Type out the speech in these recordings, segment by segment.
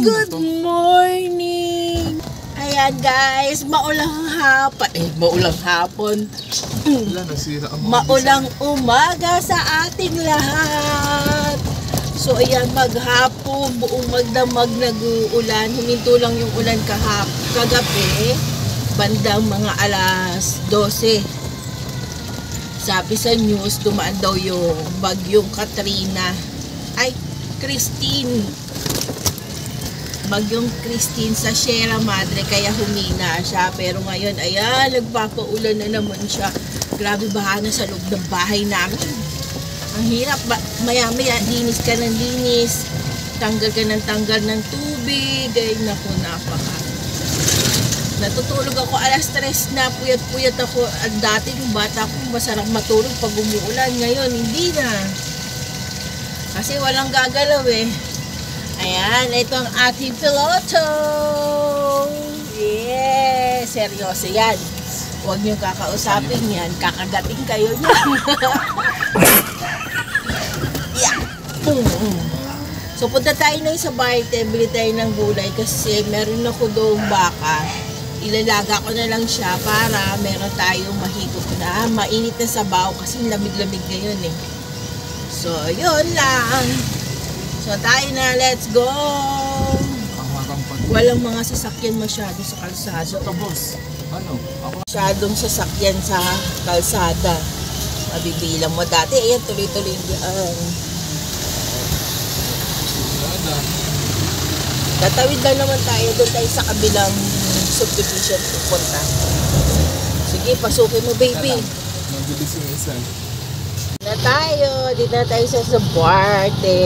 Good morning! Ayan guys, maulang hapon. Maulang umaga sa ating lahat. So ayan, maghapon, buong magdamag nag-uulan. Huminto lang yung ulan kagabi, bandang mga alas 12. Sabi sa news, dumaan daw yung bagyong Bagyong Christine sa Sierra Madre, kaya humina siya. Pero ngayon, ayan, nagpapaulan na naman siya. Grabe, baha na sa loob ng bahay namin. Ang hirap, maya-maya, linis ka ng linis. Tanggal ka ng tubig. Ay, naku, napaka. Natutulog ako alas 3 na, puyat-puyat ako. At dati, yung bata ko, masarap matulog pag umuulan. Ngayon, hindi na. Kasi walang gagalaw eh. Ayan, ito ang ating piloto. Yes, seryoso yan. Huwag niyo kakausapin yan. Kakagating kayo niyan. Yeah. So, punta tayo na sa Barte. Bili tayo ng gulay kasi meron ako doong baka. Ilalaga ko na lang siya para meron tayong mahigop na mainit na sabaw kasi lamig-lamig ngayon eh. So, yun lang. So, tayo na. Let's go! Walang mga sasakyan masyado sa kalsada. Ano? Masyadong sasakyan sa kalsada. Mabibilang mo dati. Ayan, tuloy-tuloy yan. Tatawid lang naman tayo. Doon tayo sa kabilang subdivision pupunta. Sige, pasukin mo, baby. Mabilis yung isa. Dito na tayo sa Barte.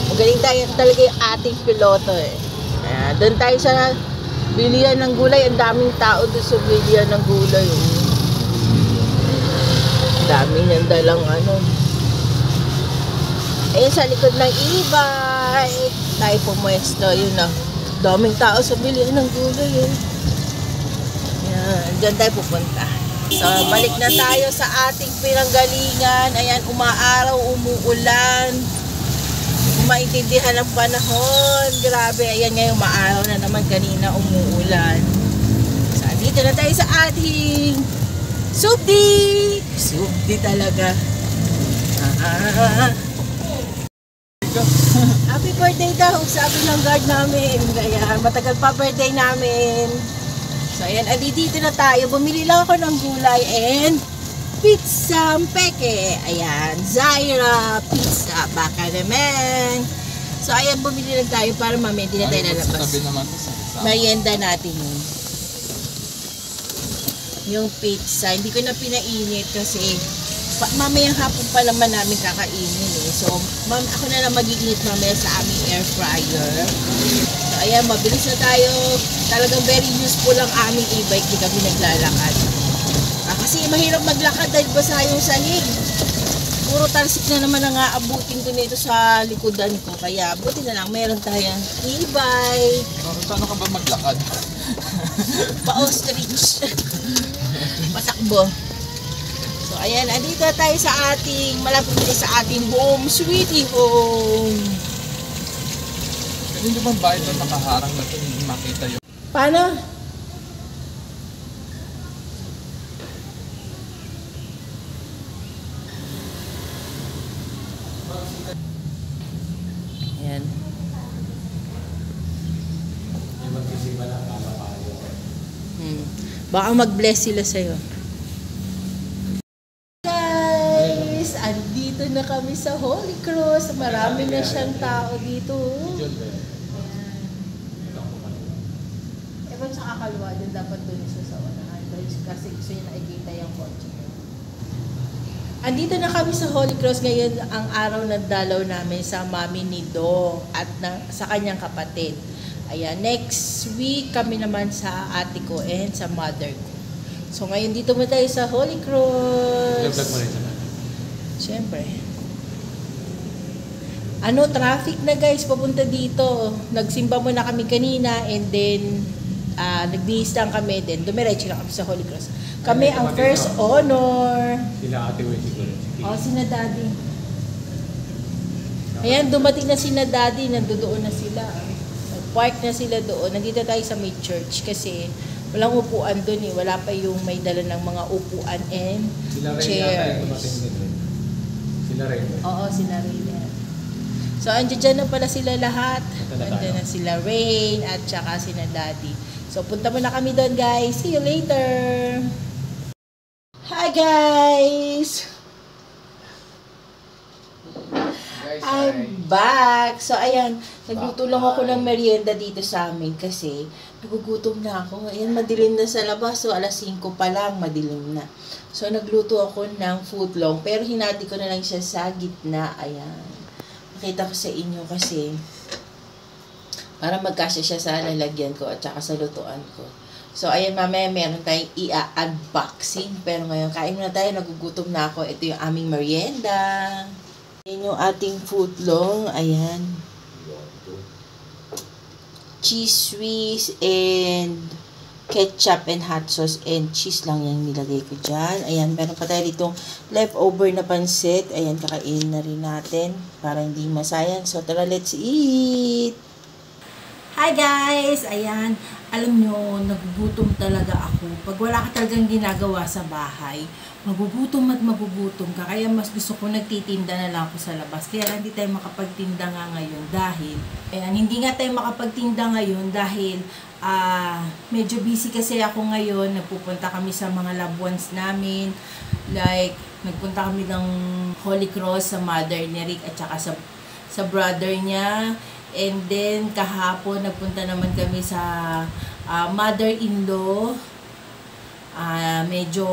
Magaling tayo talaga yung ating piloto eh. Doon tayo sa bilihan ng gulay. Ang daming tao doon sa bilihan ng gulay. Ang dami niyang dalang ano. Ayun sa likod ng e-bike. Tayo pumuesto. Yun na. Daming tao sa bilihan ng gulay eh. Yan. Diyan tayo pupunta. So, balik na tayo sa ating pinanggalingan. Ayan, umaaraw, umuulan. Maintindihan ang panahon. Grabe, ayan ngayon, umaaraw na naman, kanina umuulan. So, dito na tayo sa ating subdi. Subdi talaga. Happy birthday daw, sabi ng guard namin. Kaya, matagal pa birthday namin. So, ayan, dito na tayo. Bumili lang ako ng gulay and pizza peke. Ayan, Zaira Pizza. Baka naman. So, ayan, bumili lang tayo para mamaya hindi na tayo lalabas. Merienda natin yun. Yung pizza. Hindi ko na pinainit kasi mamayang hapon pa naman namin kakainin eh. So, ako na lang mag-iinit mamaya sa aming air fryer. So, ayan, mabilis na tayo. Talagang very useful ang aming e-bike. Di kami naglalakad. Kasi mahirap maglakad dahil basa yung sahig. Puro talsik na naman ang aabutin ko nito sa likodan ko. Kaya, buti na lang, meron tayong e-bike. Paano ka ba maglakad? Pa-ostrich. Patakbo. So, ayan, andito tayo sa ating, malapit dito sa ating home, sweetie home. Hindi ba bahay na nakaharang na ito, hindi makita yun? Paano? Ayan. Baka mag-bless sila sa'yo. Andito na kami sa Holy Cross. Marami na siyang tao dito. Ewan sa kakaliwa din, dapat doon siya sa unahan. Kasi gusto niya nakikita yung kotse. Andito na kami sa Holy Cross ngayon, ang araw ng dalaw namin sa mami ni Do at sa kanyang kapatid. Ayan, next week kami naman sa ate ko and sa mother ko. So ngayon dito mo tayo sa Holy Cross. Vlog mo rin sa Siyempre. Traffic na guys, papunta dito. Nagsimba muna kami kanina and then nagbihis lang kami. Then dumiretso lang kami sa Holy Cross. Kami ang first honor. Sila ate Wey siguro. Sina daddy. Ayan, dumating na sina daddy, nandoon na sila. Nag-park na sila doon. Nandito tayo sa may church kasi walang upuan doon eh. Wala pa yung may dala ng mga upuan and chairs. Sila rin. Oo, sila rin. So, andyan na pala sila lahat. Andyan na sila Rain at saka sina daddy. So, punta muna kami doon, guys. See you later! Hi, guys! I'm back! So, ayan. Nagluto lang ako ng merienda dito sa amin kasi nagugutom na ako. Ayan, madilim na sa labas. So, alas 5 pa lang, madilim na. So, nagluto ako ng footlong. Pero, hinati ko na lang siya sa gitna. Ayan. Makita ko sa inyo kasi para magkasya siya sa lalagyan ko at saka sa lutuan ko. So, ayan, mamaya meron tayong i-unboxing. Pero ngayon, kain muna tayo. Nagugutom na ako. Ito yung aming merienda. Ayan yung ating footlong. Ayan. Cheese Swiss and ketchup and hot sauce and cheese lang yung nilagay ko dyan. Ayan, meron pa tayo ditong leftover na pansit. Ayan, kakain na rin natin para hindi masayang. So, tara, let's eat! Hi guys! Ayan, alam nyo, nagugutom talaga ako. Pag wala ka talagang ginagawa sa bahay, magugutom at magugutom ka. Kaya mas gusto ko nagtitinda na lang ako sa labas. Kaya hindi tayo makapagtinda nga ngayon dahil, ayan, hindi nga tayo makapagtinda ngayon dahil medyo busy kasi ako ngayon. Nagpupunta kami sa mga loved ones namin. Like, nagpunta kami ng Holy Cross sa mother ni Rick at saka sa brother niya. And then, kahapon, nagpunta naman kami sa mother-in-law. Medyo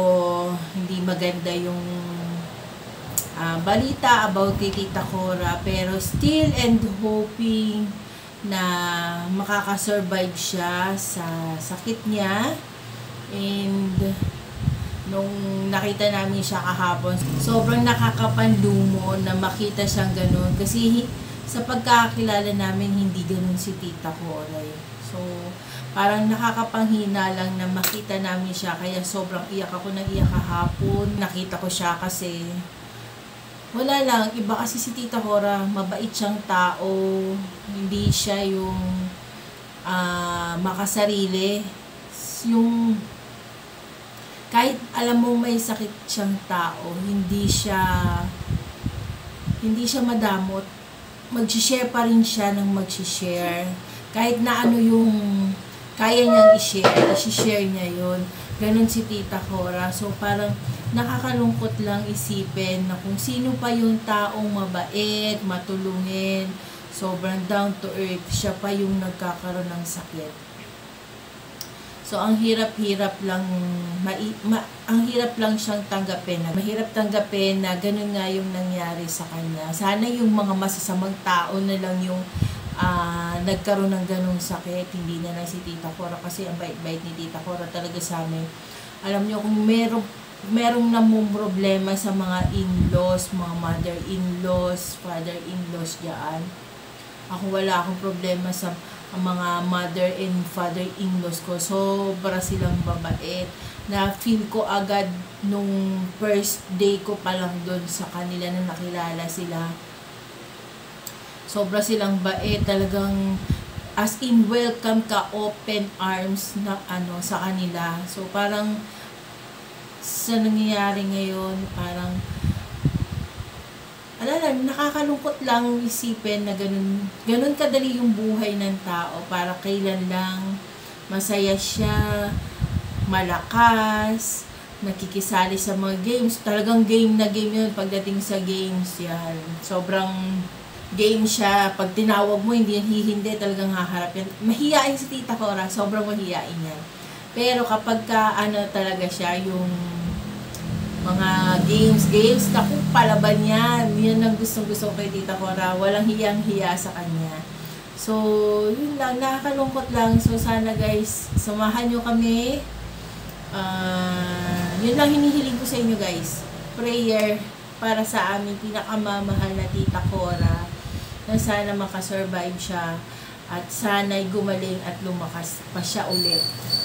hindi maganda yung balita about kay Tita Cora. Pero still and hoping na makakasurvive siya sa sakit niya. And nung nakita namin siya kahapon, sobrang nakakapanlumo na makita siyang ganun. Kasi sa pagkakakilala namin, hindi ganun si Tita Cora. So, parang nakakapanghina lang na makita namin siya. Kaya sobrang iyak ako ng iyak kahapon. Nakita ko siya kasi wala lang. Iba kasi si Tita Cora, mabait siyang tao. Hindi siya yung makasarili. Yung kahit alam mo may sakit siyang tao, hindi siya madamot. Mag-share pa rin siya ng mag-share. Kahit na ano yung kaya niyang i-share niya yun. Ganon si Tita Cora. So, parang nakakalungkot lang isipin na kung sino pa yung taong mabait, matulungin, sobrang down to earth, siya pa yung nagkakaroon ng sakit. So, ang hirap-hirap lang, ang hirap lang siyang tanggapin. Mahirap tanggapin na ganun nga yung nangyari sa kanya. Sana yung mga masasamang tao na lang yung nagkaroon ng ganung sakit. Hindi na lang si Tita Cora kasi ang bait-bait ni Tita Cora talaga sa amin. Alam niyo, kung merong namumroblema sa mga in-laws, mga mother-in-laws, father-in-laws dyan. Ako wala akong problema sa mga mother and father-in-laws ko. Sobra silang babait. Na-feel ko agad nung first day ko pa lang doon sa kanila na nakilala sila. Sobra silang bait. Talagang as in welcome ka, open arms na sa kanila. So parang sa nangyayari ngayon, parang nakakalungkot lang isipin na ganun kadali yung buhay ng tao. Para kailan lang masaya siya, malakas, nakikisali sa mga games. Talagang game na game yun pagdating sa games yan. Sobrang game siya. Pag tinawag mo, hindi yan hihindi, talagang haharap yan. Mahiyain si Tita Cora, sobrang mahiyain yan. Pero kapag talaga siya, yung mga games, naku, palaban yan. Yan ang gustong-gusto kay Tita Cora. Walang hiyang-hiya sa kanya. So, yun lang. Nakakalungkot lang. So, sana guys, samahan nyo kami. Yun lang hinihiling ko sa inyo guys. Prayer para sa aming pinakamamahal na Tita Cora. Na sana makasurvive siya. At sana'y gumaling at lumakas pa siya ulit.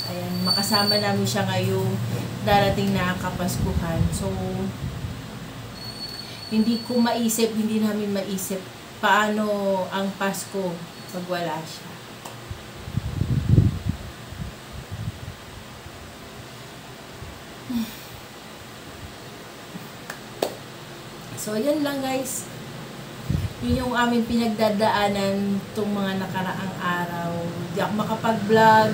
Ayan, makasama namin siya ngayong darating na Kapaskuhan. So, hindi namin maisip paano ang Pasko pag wala siya. So, yan lang guys. Yun yung aming pinagdadaanan itong mga nakaraang araw. Hindi ako makapag-vlog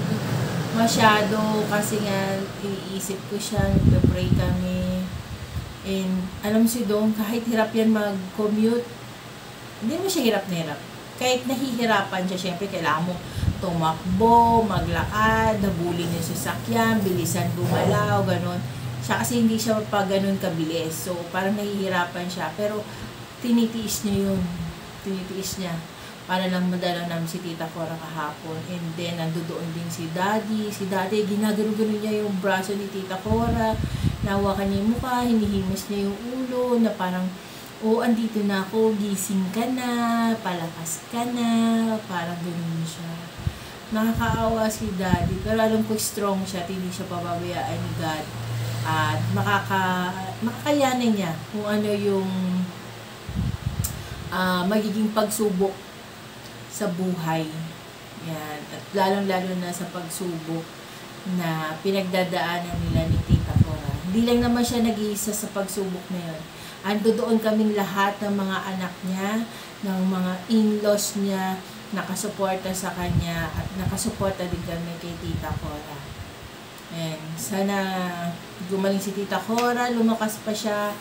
masyado kasi nga iniisip ko siya, nagpe-pray kami. And alam si Dong, kahit hirap yan mag-commute, hindi mo siya hirap na hirap. Kahit nahihirapan siya, syempre kailangan mo tumakbo, maglakad, habulin yung sasakyan, bilisan gumalaw, ganun. Siya kasi hindi siya pa ganun kabilis. So, parang nahihirapan siya. Pero, tinitiis niya yun. Tinitiis niya. Para lang madala namin si Tita Cora kahapon. And then, nandoon din si Daddy. Si Daddy, ginagano-gano niya yung braso ni Tita Cora. Nawakan niya yung mukha, hinihimas niya yung ulo, na parang, oh, andito na ako, gising ka na, palakas ka na, parang ganun siya. Nakakaawa si Daddy. Pero alam ko strong siya, hindi siya pababayaan ni God. At makakayanin niya kung ano yung magiging pagsubok sa buhay. Yan. At lalong-lalo na sa pagsubok na pinagdadaanan nila ni Tita Cora. Hindi lang naman siya nag-iisa sa pagsubok na yun. Ando doon kaming lahat ng mga anak niya, ng mga in-laws niya, nakasuporta sa kanya, at nakasuporta din kami kay Tita Cora. And sana gumaling si Tita Cora, lumakas pa siya,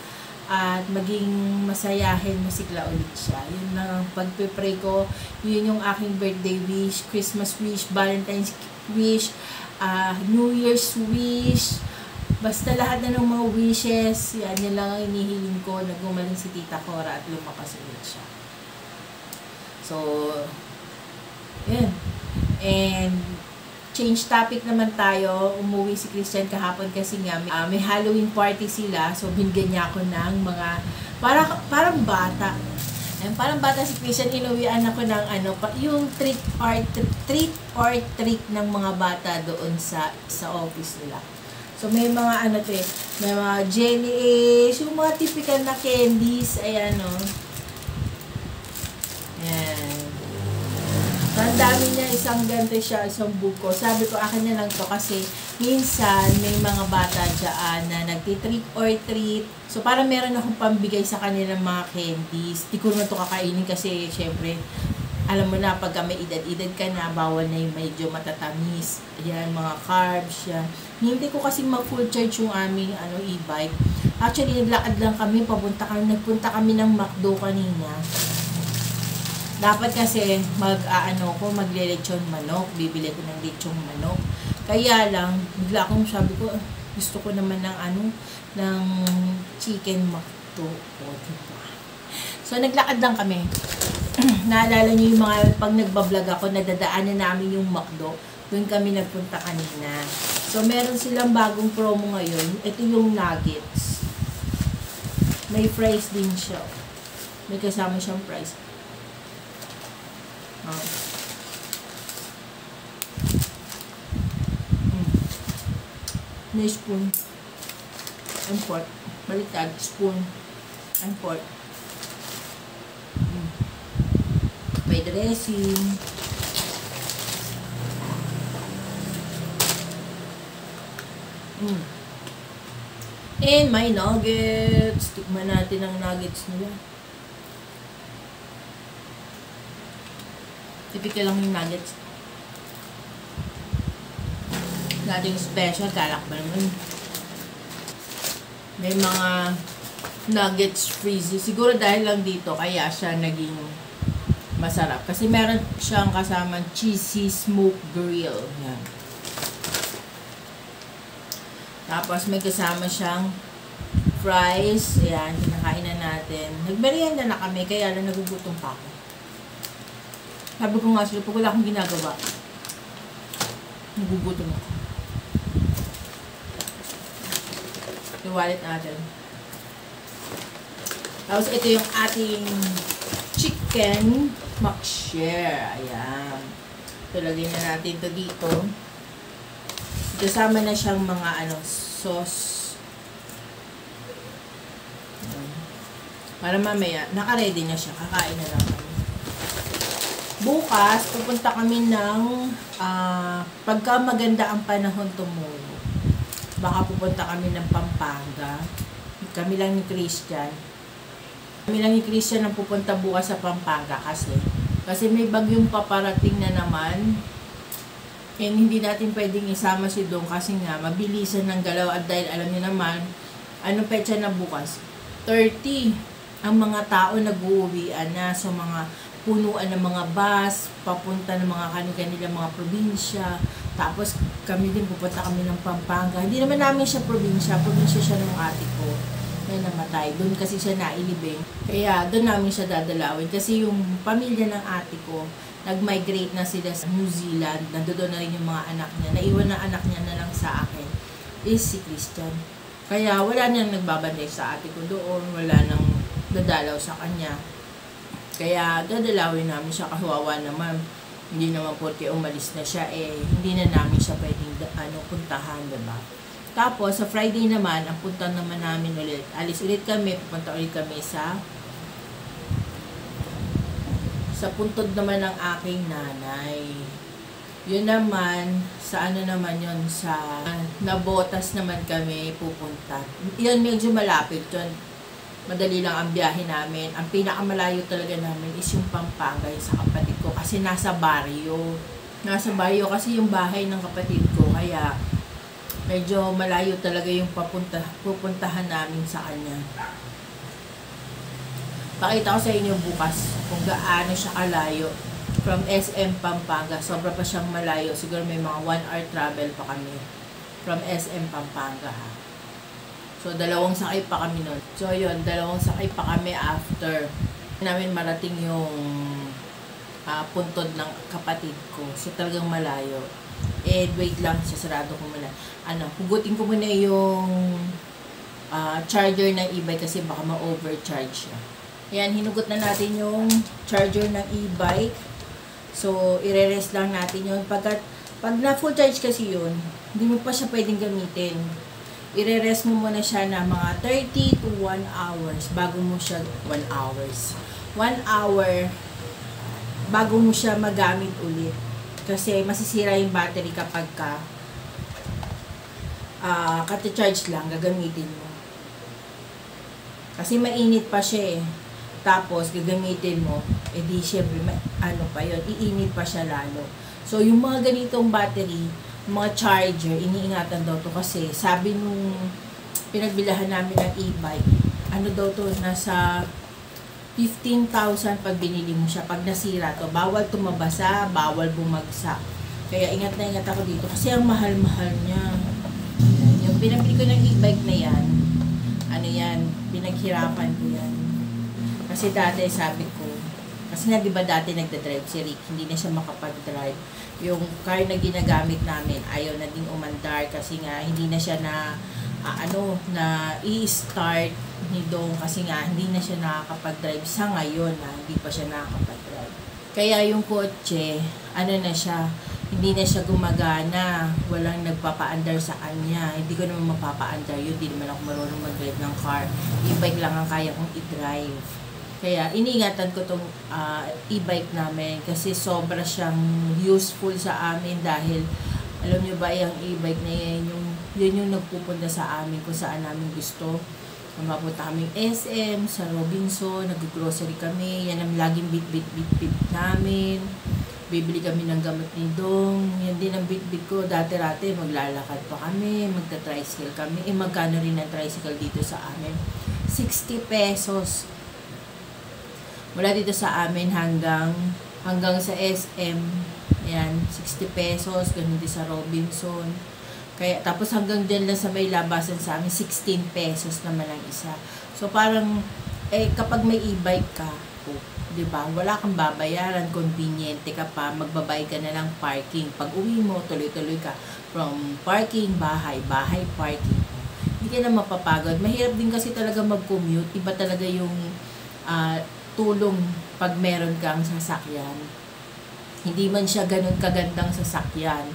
at maging masayahin, masigla ulit siya. Yun lang ang pagpe-pray ko. Yun yung aking birthday wish, Christmas wish, Valentine's wish, New Year's wish. Basta lahat na ng mga wishes, yan lang ang inihiling ko, na gumaling si Tita Cora at lumakas ulit siya. So, yun. And change topic naman tayo. Umuwi si Christian kahapon kasi nga may Halloween party sila. So, binigyan niya ako ng mga parang bata. Ayan, parang bata si Christian. Inuwian ako ng yung treat or treat ng mga bata doon sa office nila. So, may mga may mga jelly Ace, yung mga typical na candies. Ayan, no. Ayan. Ang dami niya, isang ganito siya, isang buko. Sabi ko, akin na lang to kasi minsan may mga bata dyan na nagti-treat or treat. So, parang meron akong pambigay sa kanilang mga candies. Di ko naman to kakainin kasi, syempre, alam mo na, pagka may edad-edad ka na, bawal na yung medyo matatamis. Ayan, mga carbs, yan. Hindi ko kasi mag-full charge yung aming e-bike. Actually, naglakad lang kami, nagpunta kami ng McDo kanina. Dapat kasi magle-lechon manok, bibili ko ng lechong manok. Kaya lang, bigla akong sabi ko, gusto ko naman ng chicken McDo. So, naglakad lang kami. Naalala niyo yung mga, pag nagbablog ako, nadadaanan namin yung McDo. Doon kami nagpunta kanina. So, meron silang bagong promo ngayon. Ito yung nuggets. May fries din siya. May kasama siyang fries. May spoon and fork. Baliktad, spoon and fork. May dressing. And may nuggets. Tikman natin ang nuggets nila. Typical lang yung nuggets. Nating special, kalak ba naman. May mga nuggets freezy. Siguro dahil lang dito, kaya siya naging masarap. Kasi meron siyang kasamang cheesy smoke grill. Yan. Tapos may kasama siyang fries. Ayan, kinakain na natin. Nagmerienda na kami, kaya lang nagugutom pa ako. Sabi ko nga sila, pag wala akong ginagawa, nagugutom ako. Yung wallet natin. Tapos ito yung ating chicken makshare. Ayan. So, lagyan na natin ito dito. Kasama na siyang mga sauce. Ayan. Para mamaya, naka-ready na siya. Kakain na lang kami. Bukas, pupunta kami ng pagka maganda ang panahon tomorrow. Baka pupunta kami ng Pampanga. Kami lang ni Christian. Kami lang ni Christian ang pupunta bukas sa Pampanga kasi may bagyong paparating na naman. And hindi natin pwedeng isama si Dong kasi nga mabilisan ng galaw at dahil alam niyo naman, anong petsa na bukas? 30 ang mga tao nag-uuwian na, so mga punuan ng mga bus, papunta ng mga kanilang mga probinsya. Tapos kami din pupunta kami ng Pampanga. Hindi naman namin siya probinsya siya ng ate ko na namatay. Doon kasi siya nailibing. Kaya doon namin siya dadalawin kasi yung pamilya ng ate ko nag-migrate na sila sa New Zealand. Nandoon na rin yung mga anak niya. Naiwan na anak niya na lang sa akin is si Christian. Kaya wala nang nagbabantay sa ate ko doon. Wala nang dadalaw sa kanya. Kaya dadalawin namin siya, kawawa naman. Hindi naman porque umalis na siya, hindi na namin siya pwedeng puntahan, diba? Tapos, sa Friday naman, ang punta naman namin ulit. Alis ulit kami, pupunta ulit kami sa puntod naman ng aking nanay. Yun naman, sa naman yun, sa Nabotas naman kami pupunta. Yun, medyo malapit yun. Madali lang ang biyahe namin. Ang pinakamalayo talaga namin is yung Pampanga, yung sa kapatid ko. Kasi nasa baryo. Nasa baryo kasi yung bahay ng kapatid ko. Kaya medyo malayo talaga yung pupuntahan namin sa kanya. Pakita ko sa inyo bukas kung gaano siya kalayo. From SM Pampanga. Sobra pa siyang malayo. Siguro may mga 1 hour travel pa kami. From SM Pampanga, ha. So, 2 sakay pa kami nun. So, yun, 2 sakay pa kami after namin marating yung puntod ng kapatid ko. So, talagang malayo. Wait lang, sasarado ko muna. Hugutin ko muna yung charger ng e-bike kasi baka ma-overcharge siya. Ayan, hinugot na natin yung charger ng e-bike. So, ire-rest lang natin yun. Pag na full charge kasi yun, hindi mo pa siya pwedeng gamitin. I-rest mo muna siya na mga 30 to 1 hours bago mo siya 1 hour bago mo siya magamit ulit kasi masisira yung battery kapag kati-charge lang gagamitin mo kasi mainit pa siya tapos gagamitin mo di syempre pa yun, iinit pa siya lalo. So yung mga ganitong battery, mga charger, iniingatan daw to kasi sabi nung pinagbilahan namin ng e-bike, daw to, nasa 15,000 pag binili mo siya. Pag nasira to, bawal tumabasa, bawal bumagsak. Kaya ingat na ingat ako dito kasi ang mahal-mahal niya. Yung pinabili ko ng e-bike na yan, pinaghirapan ko yan. Kasi dati sabi ko, kasi nga diba dati nagdadrive si Rick, hindi na siya makapag-drive. Yung car na ginagamit namin, ayaw na ding umandar kasi nga hindi na siya na i-start ni Dong kasi nga hindi na siya nakakapag-drive sa ngayon hindi pa siya nakakapag-drive. Kaya yung kotse, na siya, hindi na siya gumagana, walang nagpapa-andar sa kanya. Hindi ko naman mapapa-andar yun, hindi naman ako marunong mag-drive ng car. E-bike lang ang kaya kong i-drive. Kaya iniingatan ko tong e-bike namin kasi sobra siyang useful sa amin dahil alam nyo ba yung e-bike na yan yung nagpupunta sa amin kung saan namin gusto. Mapunta kami SM, sa Robinson, nag-grocery kami, yan ang laging bit namin. Bibili kami ng gamot ni Dong, yan din ang bit ko. Dati-rati maglalakad pa kami, magta-tricycle kami. Magkano rin ang tricycle dito sa amin? 60 pesos. Mula dito sa amin hanggang sa SM, ayan, 60 pesos, ganun din sa Robinson. Kaya, tapos hanggang dyan lang sa may labasan sa amin, 16 pesos naman ang isa. So, parang, kapag may e-bike ka, diba, wala kang babayaran, conveniente ka pa, magbabayad ka na lang parking. Pag uwi mo, tuloy-tuloy ka from parking, bahay, parking. Hindi ka na mapapagod. Mahirap din kasi talaga mag-commute. Iba talaga yung tulong pag meron kang sasakyan. Hindi man siya ganun kagandang sasakyan.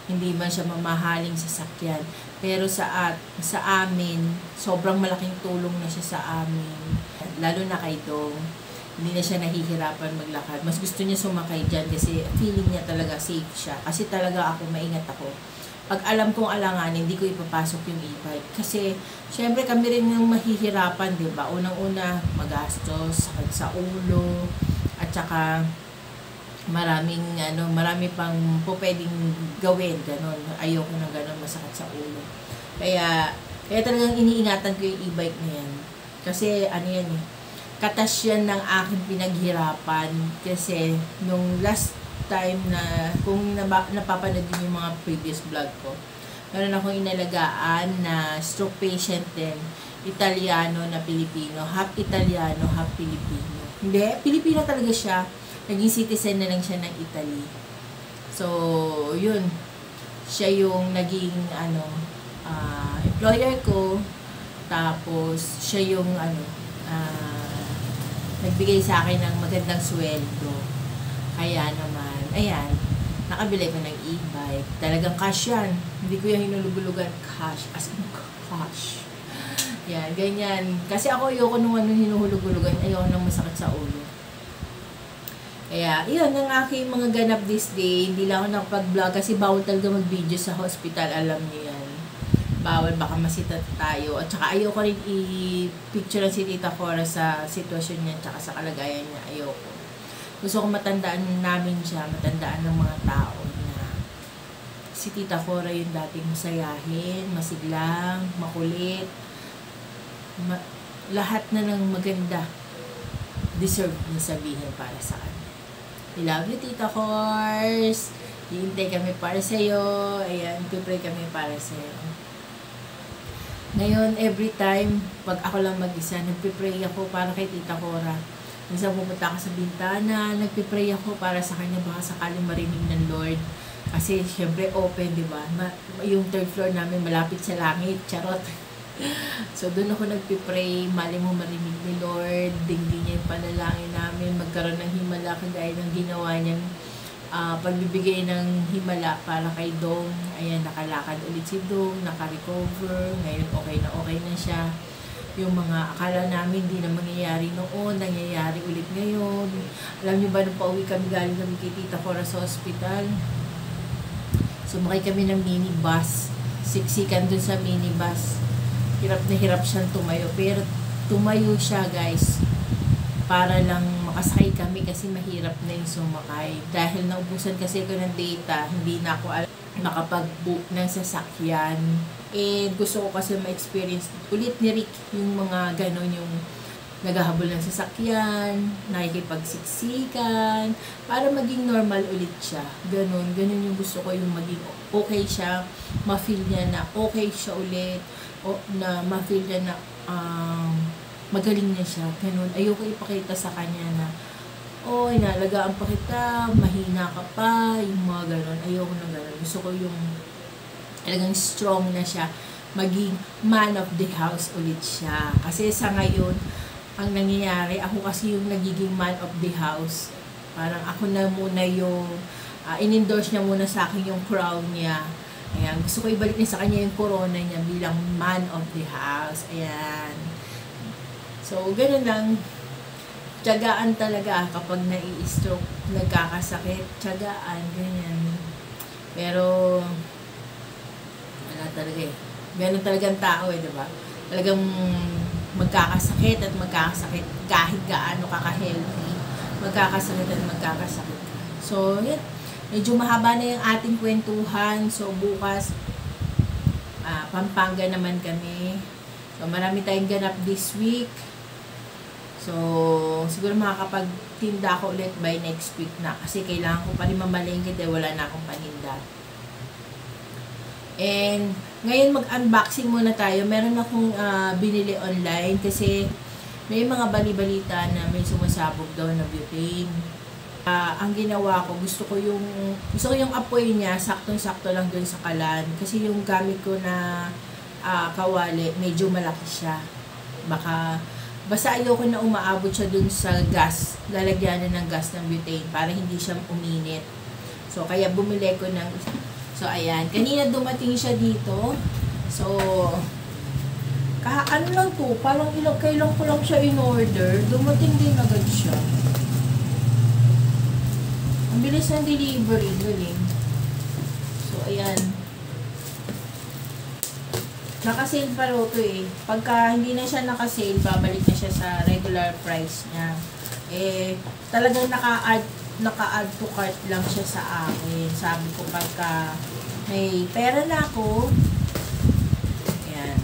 Hindi man siya mamahaling sasakyan. Pero sa amin, sobrang malaking tulong na siya sa amin. Lalo na kay Dong. Hindi na siya nahihirapan maglakad. Mas gusto niya sumakay dyan kasi feeling niya talaga safe siya. Kasi talaga ako, maingat ako. Pag alam kong alanganin, hindi ko ipapasok yung e-bike. Kasi, syempre kami rin yung mahihirapan, di ba? Unang-una, magastos, sakit sa ulo, at saka marami pang pwedeng gawin, ganun. Ayoko na ganun, masakit sa ulo. Kaya talagang iniingatan ko yung e-bike na yan. Kasi, yan katas yan ng aking pinaghirapan. Kasi, nung last time na, kung napapanood din yung mga previous vlog ko, meron akong inalagaan na stroke patient din, Italiano na Pilipino, half Italiano, half Pilipino. Hindi, Pilipino talaga siya. Naging citizen na lang siya ng Italy. So, yun. Siya yung naging, employer ko. Tapos, siya yung, nagbigay sa akin ng magandang sweldo. Kaya naman, ayan, nakabili ko ng e-bike. Talagang cash yan. Hindi ko yung hinulugulugan cash. As in, cash. Yan, ganyan. Kasi ako ayoko nung hinuhulugulugan. Ayoko nang masakit sa ulo. Kaya, yun, ang aking mga ganap this day. Hindi lang ako nakapag-vlog kasi bawal talaga mag-video sa hospital. Alam niyo yan. Bawal, baka masita tayo. At saka ayoko rin i-picture si Tita Cora sa sitwasyon niya at sa kalagayan niya. Ayoko. Gusto ko matandaan namin siya, matandaan ng mga tao na si Tita Cora yung dating masayahin, masiglang, makulit. Lahat na ng maganda deserve niya sabihin para sa kanya. I love you, Tita Cors. Hihintay kami para sa'yo. Ayan, pipray kami para sa'yo. Ngayon, every time, pag ako lang mag-isa, nagpipray ako para kay Tita Cora. Minsan pumunta ka sa bintana, nagpipray ako para sa kanya, baka sakaling marinig ng Lord. Kasi, syempre, open, di ba? Yung third floor namin, malapit sa langit, charot. So, doon ako nagpipray, mali mo marinig ni Lord, dinggin niya yung panalangin namin, magkaroon ng himala kagaya ng ginawa niyang pagbibigay ng himala para kay Dong. Ayan, nakalakad ulit si Dong, naka-recover, ngayon okay na siya. Yung mga akala namin hindi na mangyayari noon, nangyayari ulit ngayon. Alam niyo ba, nung pauwi kami galing kami kay Tita Cora sa hospital, sumakay kami ng minibus, siksikan dun sa minibus. Hirap na hirap siyang tumayo, pero tumayo siya, guys, para lang makasakay kami kasi mahirap na yung sumakay. Dahil naubusan kasi ako ng data, hindi na ako makapag-book ng sasakyan. And gusto ko kasi ma-experience ulit ni Rick yung mga ganon, yung naghahabol ng sasakyan, nakikipagsiksikan, para maging normal ulit siya. Ganon yung gusto ko, yung maging okay siya, ma-feel niya na okay siya ulit, o na ma-feel niya na magaling na siya, ganun. Ayoko ipakita sa kanya na, inalagaan pa kita, mahina ka pa, yung mga ganun. Ayoko na ganun. Gusto ko yung talagang strong na siya, maging man of the house ulit siya. Kasi sa ngayon, ang nangyayari, ako kasi yung nagiging man of the house. Parang ako na muna yung, in-endorse niya muna sa akin yung crown niya. Ayan, gusto ko ibalik niya sa kanya yung corona niya bilang man of the house. Ayan. So, gano'n lang, tiyagaan talaga kapag nai-stroke, nagkakasakit, tiyagaan, ganyan. Pero, wala talaga eh. Gano'n talagang tao eh, diba? Talagang magkakasakit at magkakasakit kahit gaano kaka-healthy. Magkakasakit at magkakasakit. So, yan. Medyo mahaba na yung ating kwentuhan. So, bukas, Pampanga naman kami. So, marami tayong ganap this week. So, siguro makakapagtinda ako ulit by next week na. Kasi kailangan ko pa rin mamalengke dahil wala na akong paninda. And, ngayon mag-unboxing muna tayo. Meron akong binili online kasi may mga bali-balita na may sumasabog daw na butane. Ang ginawa ko, gusto ko yung apoy niya, saktong-sakto lang dun sa kalan. Kasi yung gamit ko na kawali, medyo malaki siya. Basta ayoko na umaabot siya dun sa gas, lalagyanan ng gas ng butane para hindi siya uminit. So, kaya bumili ko ng So, ayan. Kanina dumating siya dito. So, Ano lang to, parang kailan ko lang siya in-order, dumating din agad siya. Ang bilis ng delivery, galing. So, ayan. Naka-sale pa rin ito eh. Pagka hindi na siya naka-sale, babalik na siya sa regular price niya. Eh, talagang naka-add to cart lang siya sa akin. Sabi ko pagka may pera na ako, ayan,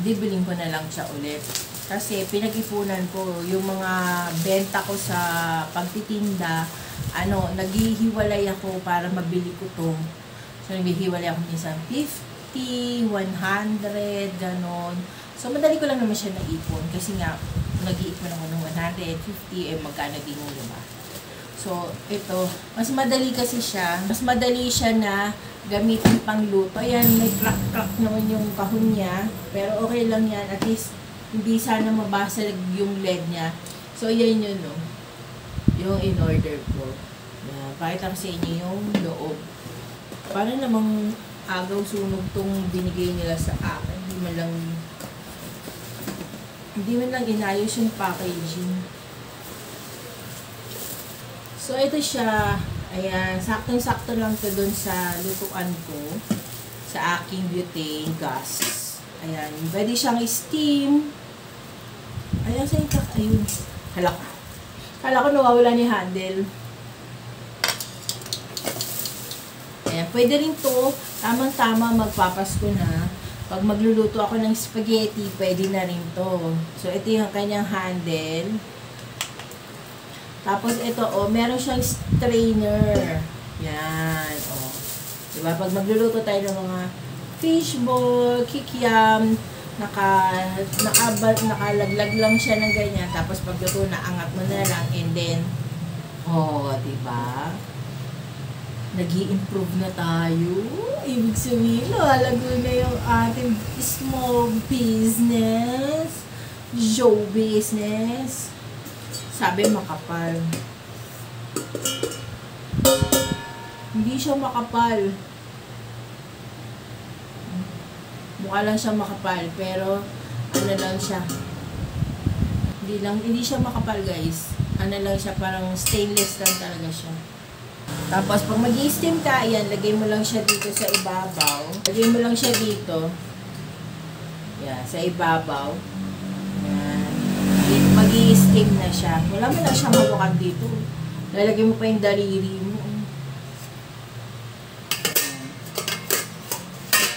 bibiling ko na lang siya ulit. Kasi pinag-ipunan ko yung mga benta ko sa pagtitinda, naghihiwalay ako para mabili ko to. So, naghihiwalay ako minsan 50, 100, ganon. So, madali ko lang naman siya naipon. Kasi nga, nag-iipon ako ng 150, magkano din yung diba? So, ito, mas madali kasi siya. Mas madali siya na gamitin pang luto. Ayan, may crack-crack naman yung kahon niya. Pero okay lang yan. At least, hindi sana mabasag yung LED niya. So, yan yun, no? Yung in-order ko. Yan. Pakita ko sa inyo yung loob. Para namang agaw sunog tong binigay nila sa akin. Hindi man lang inayos yung packaging. So, ito siya. Ayan, saktong-sakto lang to dun sa lutuan ko. Sa aking butane gas. Ayan, pwede siyang steam. Ayan, sa'yo ka. Ayun. Kala ko nawawala ni handle. Ayan, pwede rin to. Tamang-tama magpapasko na. Pag magluluto ako ng spaghetti, pwede na rin to. So, ito yung kanyang handle. Tapos, ito, meron siyang strainer. Yan, diba? Pag magluluto tayo ng mga fishball, kikiam, nakalaglag lang siya ng ganyan. Tapos, pagluto na, angat mo na lang. And then, diba? Nag-i-improve na tayo. Ibig sabihin, lalago na yung ating small business. Show business. Sabi makapal. Hindi siya makapal. Mukha lang siya makapal, pero lang siya. Hindi siya makapal, guys. Lang siya, parang stainless lang talaga siya. Tapos pag mag-i-steam ka, ayan, lagay mo lang siya dito sa ibabaw. Lagay mo lang siya dito. Yan, sa ibabaw. Yan. Mag-i-steam na siya. Wala mo lang siyang hawakan dito. Lalagay mo pa yung daliri mo.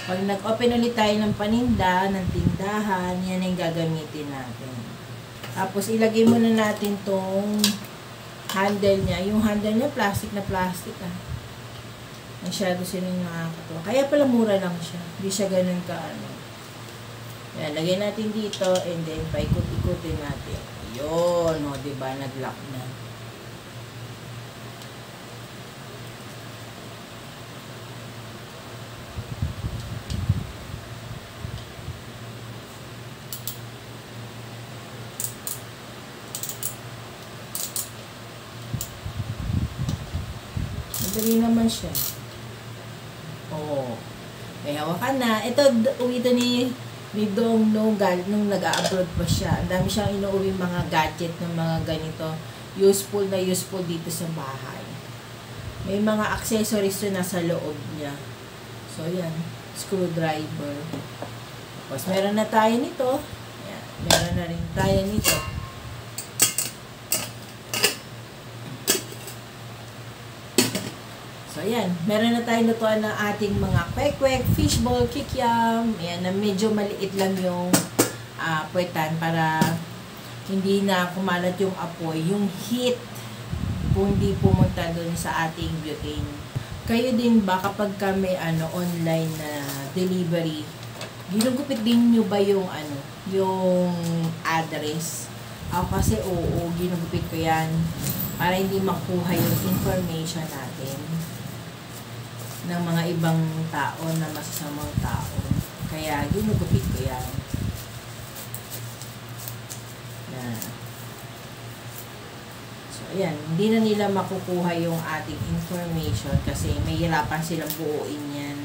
Pag nag-open ulit tayo ng paninda, ng tindahan, yan ang gagamitin natin. Tapos ilagay muna natin tong handle niya. Yung handle niya, plastic na plastic ah. Masyado silang nakakatawa. Kaya pala mura lang siya. Hindi siya ganun ka Yan, lagay natin dito and then paikot-ikutin natin. Yun, diba? Nag-lock na. Madali naman siya. May hawakan na. Ito, uwi ito ni Dong nung nag-a-abroad pa siya. Ang dami siyang inuuwi mga gadget ng mga ganito. Useful na useful dito sa bahay. May mga accessories na nasa loob niya. So, yan. Screwdriver. Tapos, meron na tayo nito. Yan. Meron na rin tayo nito. So, ayan. Meron na tayong lutuan ng ating mga kwek-kwek, fishball, kikiam. Ayan, na medyo maliit lang yung puwetan para hindi na kumalat yung apoy. Yung heat, kung hindi pumunta dun sa ating butane. Kayo din ba kapag may online na delivery, ginugupit din nyo ba yung yung address? Ako kasi ginugupit ko yan para hindi makuha yung information natin ng mga ibang tao na masasamang tao. Kaya, ginugupit ko yan. So, ayan. Hindi na nila makukuha yung ating information kasi may hirapan silang buuin yan.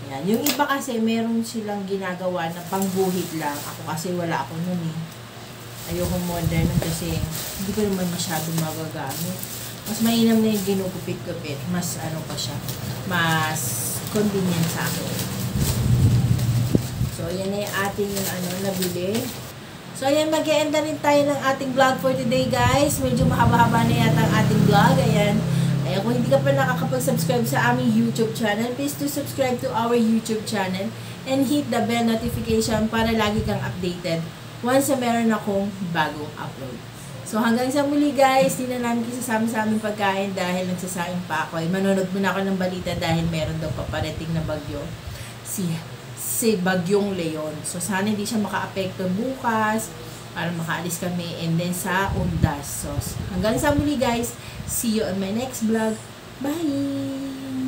Yan. Yung iba kasi, meron silang ginagawa na pangguhit lang. Ako kasi wala ako nun eh. Ayokong modern kasi hindi ko naman masyadong magagamit. Mas mainam na yung ginugupit-gupit. Mas ano pa siya. Mas convenient sa akin. So, yan na yung ating nabili. So, ayan, mag-e-end na rin tayo ng ating vlog for today, guys. Medyo mahaba-haba na yata ang ating vlog. Ayan. Ayan, kung hindi ka pa nakakapag-subscribe sa aming YouTube channel, please do subscribe to our YouTube channel and hit the bell notification para lagi kang updated once na meron akong bagong upload. So, hanggang sa muli, guys. Di na namin kisasama sa aming pagkain dahil nagsasaing pa ako. Manonood muna ako ng balita dahil meron daw paparating na bagyo. Si Bagyong Leon. So, sana hindi siya maka-apekto bukas para makaalis kami and then sa Undas. So, hanggang sa muli, guys. See you on my next vlog. Bye!